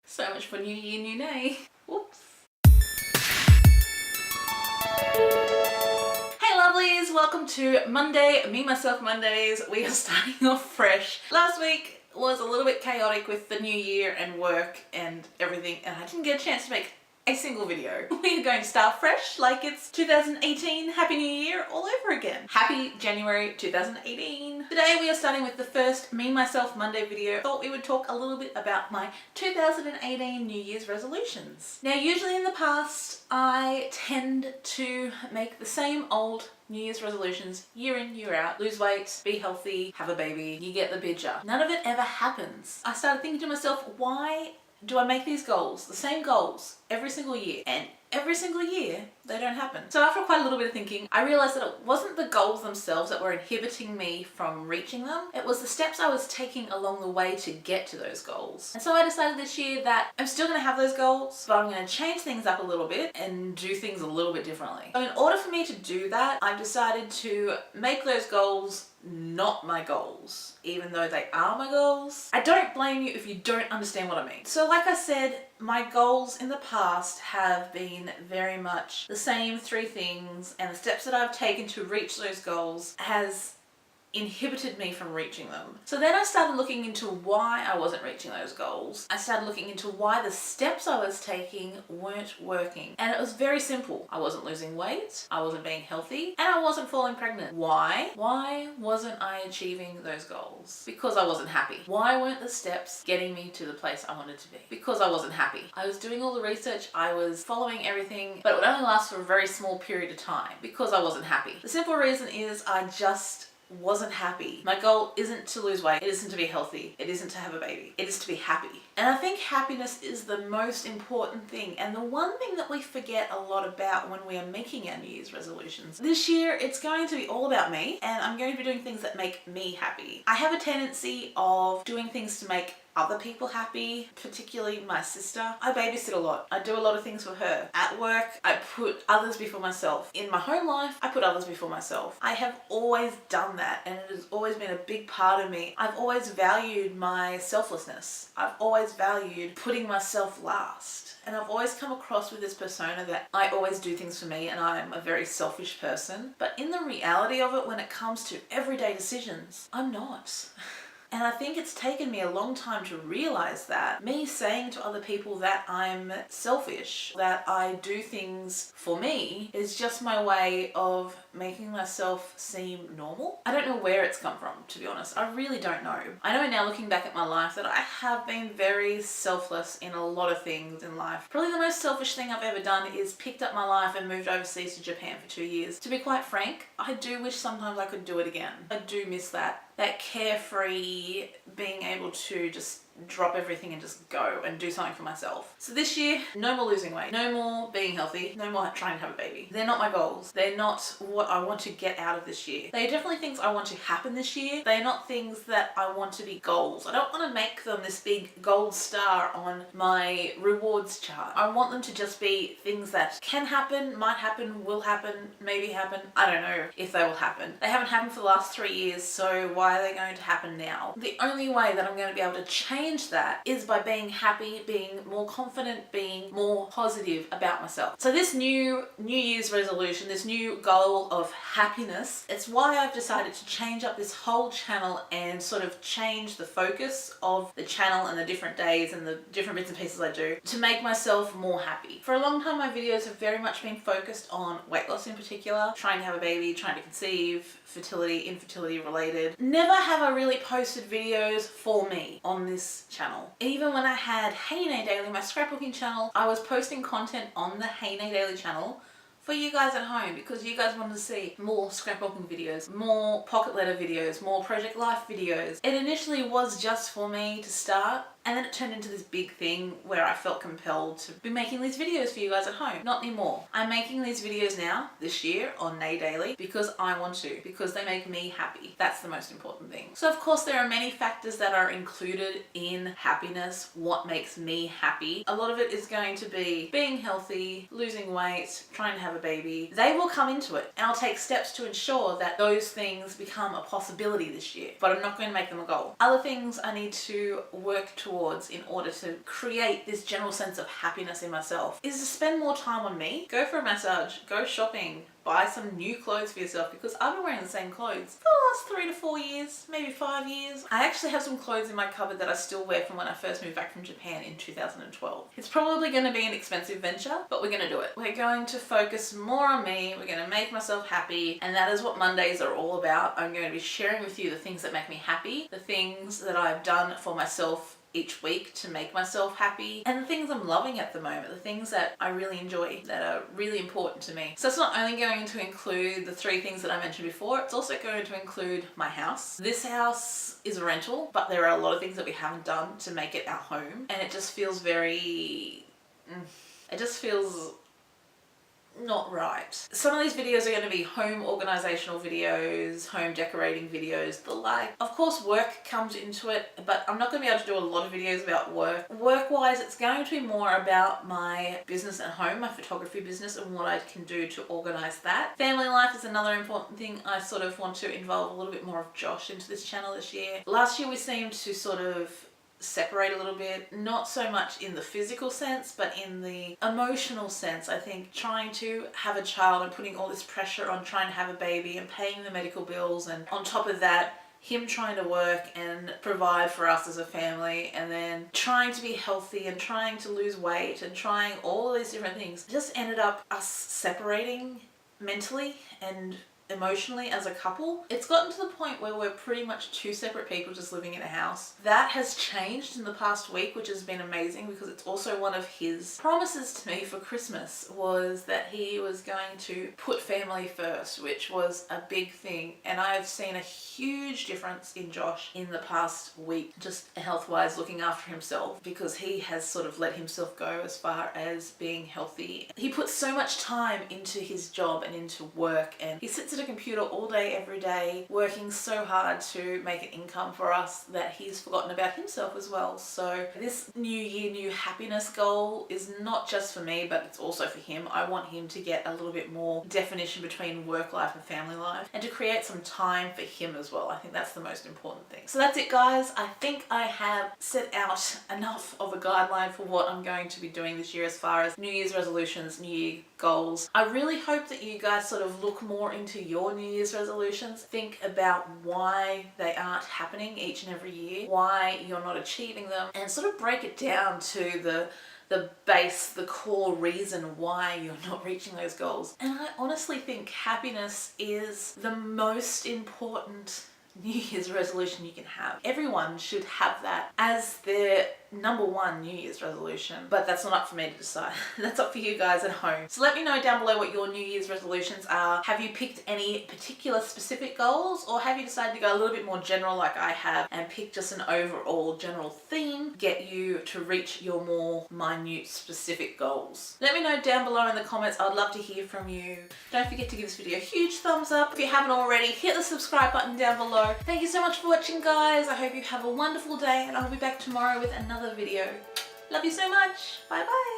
So much for New Year, New Nay. Whoops. Hey lovelies, welcome to Monday, Me Myself Mondays. We are starting off fresh. Last week was a little bit chaotic with the new year and work and everything, and I didn't get a chance to make a single video. We're going to start fresh like it's 2018. Happy New Year all over again. Happy January 2018. Today we are starting with the first Me Myself Monday video. Thought we would talk a little bit about my 2018 New Year's resolutions. Now usually in the past I tend to make the same old New Year's resolutions year in, year out. Lose weight, be healthy, have a baby, you get the picture. None of it ever happens. I started thinking to myself, why do I make these goals, the same goals, every single year? And every single year, they don't happen. So after quite a little bit of thinking, I realized that it wasn't the goals themselves that were inhibiting me from reaching them. It was the steps I was taking along the way to get to those goals. And so I decided this year that I'm still gonna have those goals, but I'm gonna change things up a little bit and do things a little bit differently. So in order for me to do that, I've decided to make those goals not my goals, even though they are my goals. I don't blame you if you don't understand what I mean. So like I said, my goals in the past have been very much the same three things, and the steps that I've taken to reach those goals has inhibited me from reaching them. So then I started looking into why I wasn't reaching those goals. I started looking into why the steps I was taking weren't working. And it was very simple. I wasn't losing weight, I wasn't being healthy, and I wasn't falling pregnant. Why? Why wasn't I achieving those goals? Because I wasn't happy. Why weren't the steps getting me to the place I wanted to be? Because I wasn't happy. I was doing all the research, I was following everything, but it would only last for a very small period of time because I wasn't happy. The simple reason is I just wasn't happy. My goal isn't to lose weight, it isn't to be healthy, it isn't to have a baby, it is to be happy. And I think happiness is the most important thing, and the one thing that we forget a lot about when we are making our New Year's resolutions. This year it's going to be all about me, and I'm going to be doing things that make me happy. I have a tendency of doing things to make other people happy, particularly my sister. I babysit a lot. I do a lot of things for her. At work, I put others before myself. In my home life, I put others before myself. I have always done that, and it has always been a big part of me. I've always valued my selflessness. I've always valued putting myself last. And I've always come across with this persona that I always do things for me and I'm a very selfish person. But in the reality of it, when it comes to everyday decisions, I'm not. And I think it's taken me a long time to realize that. Me saying to other people that I'm selfish, that I do things for me, is just my way of making myself seem normal. I don't know where it's come from, to be honest. I really don't know. I know now looking back at my life that I have been very selfless in a lot of things in life. Probably the most selfish thing I've ever done is picked up my life and moved overseas to Japan for 2 years. To be quite frank, I do wish sometimes I could do it again. I do miss that carefree being able to just drop everything and just go and do something for myself. So this year, no more losing weight, no more being healthy, no more trying to have a baby. They're not my goals. They're not what I want to get out of this year. They are definitely things I want to happen this year. They are not things that I want to be goals. I don't want to make them this big gold star on my rewards chart. I want them to just be things that can happen, might happen, will happen, maybe happen. I don't know if they will happen. They haven't happened for the last 3 years, so why are they going to happen now? The only way that I'm going to be able to change that is by being happy, being more confident, being more positive about myself. So this new Year's resolution, this new goal of happiness, it's why I've decided to change up this whole channel and sort of change the focus of the channel and the different days and the different bits and pieces I do to make myself more happy. For a long time my videos have very much been focused on weight loss in particular, trying to have a baby, trying to conceive, fertility, infertility related. Never have I really posted videos for me on this channel. Even when I had Hey Naedaily, my scrapbooking channel, I was posting content on the Hey Naedaily channel for you guys at home because you guys wanted to see more scrapbooking videos, more pocket letter videos, more project life videos. It initially was just for me to start, and then it turned into this big thing where I felt compelled to be making these videos for you guys at home. Not anymore. I'm making these videos now, this year, on naedaily because I want to, because they make me happy. That's the most important thing. So of course there are many factors that are included in happiness, what makes me happy. A lot of it is going to be being healthy, losing weight, trying to have a baby. They will come into it, and I'll take steps to ensure that those things become a possibility this year, but I'm not going to make them a goal. Other things I need to work towards towards in order to create this general sense of happiness in myself is to spend more time on me. Go for a massage, go shopping, buy some new clothes for yourself, because I've been wearing the same clothes for the last 3 to 4 years, maybe 5 years. I actually have some clothes in my cupboard that I still wear from when I first moved back from Japan in 2012. It's probably going to be an expensive venture, but we're going to do it. We're going to focus more on me. We're going to make myself happy, and that is what Mondays are all about. I'm going to be sharing with you the things that make me happy, the things that I've done for myself each week to make myself happy, and the things I'm loving at the moment, the things that I really enjoy, that are really important to me. So it's not only going to include the 3 things that I mentioned before, it's also going to include my house. This house is a rental, but there are a lot of things that we haven't done to make it our home, and it just feels very... it just feels not right. Some of these videos are going to be home organizational videos, home decorating videos, the like. Of course, work comes into it, but I'm not going to be able to do a lot of videos about work. Work-wise, it's going to be more about my business at home, my photography business, and what I can do to organize that. Family life is another important thing. I sort of want to involve a little bit more of Josh into this channel this year. Last year we seemed to sort of separate a little bit, not so much in the physical sense, but in the emotional sense. I think trying to have a child and putting all this pressure on trying to have a baby and paying the medical bills, and on top of that, him trying to work and provide for us as a family, and then trying to be healthy and trying to lose weight and trying all of these different things, just ended up us separating mentally and emotionally as a couple. It's gotten to the point where we're pretty much 2 separate people just living in a house. That has changed in the past week, which has been amazing, because it's also one of his promises to me for Christmas, was that he was going to put family first, which was a big thing. And I have seen a huge difference in Josh in the past week, just health-wise, looking after himself, because he has sort of let himself go as far as being healthy. He puts so much time into his job and into work, and he sits at a computer all day, every day, working so hard to make an income for us that he's forgotten about himself as well. So this new year, new happiness goal is not just for me, but it's also for him. I want him to get a little bit more definition between work life and family life, and to create some time for him as well. I think that's the most important thing. So that's it, guys. I think I have set out enough of a guideline for what I'm going to be doing this year as far as New Year's resolutions, New Year goals. I really hope that you guys sort of look more into your New Year's resolutions. Think about why they aren't happening each and every year, why you're not achieving them, and sort of break it down to the base, the core reason why you're not reaching those goals. And I honestly think happiness is the most important New Year's resolution you can have. Everyone should have that as their #1 New Year's resolution, but that's not up for me to decide. That's up for you guys at home. So let me know down below what your New Year's resolutions are. Have you picked any particular specific goals, or have you decided to go a little bit more general like I have and pick just an overall general theme, get you to reach your more minute specific goals? Let me know down below in the comments. I'd love to hear from you. Don't forget to give this video a huge thumbs up. If you haven't already, hit the subscribe button down below. Thank you so much for watching, guys. I hope you have a wonderful day, and I'll be back tomorrow with another video. Love you so much. Bye bye.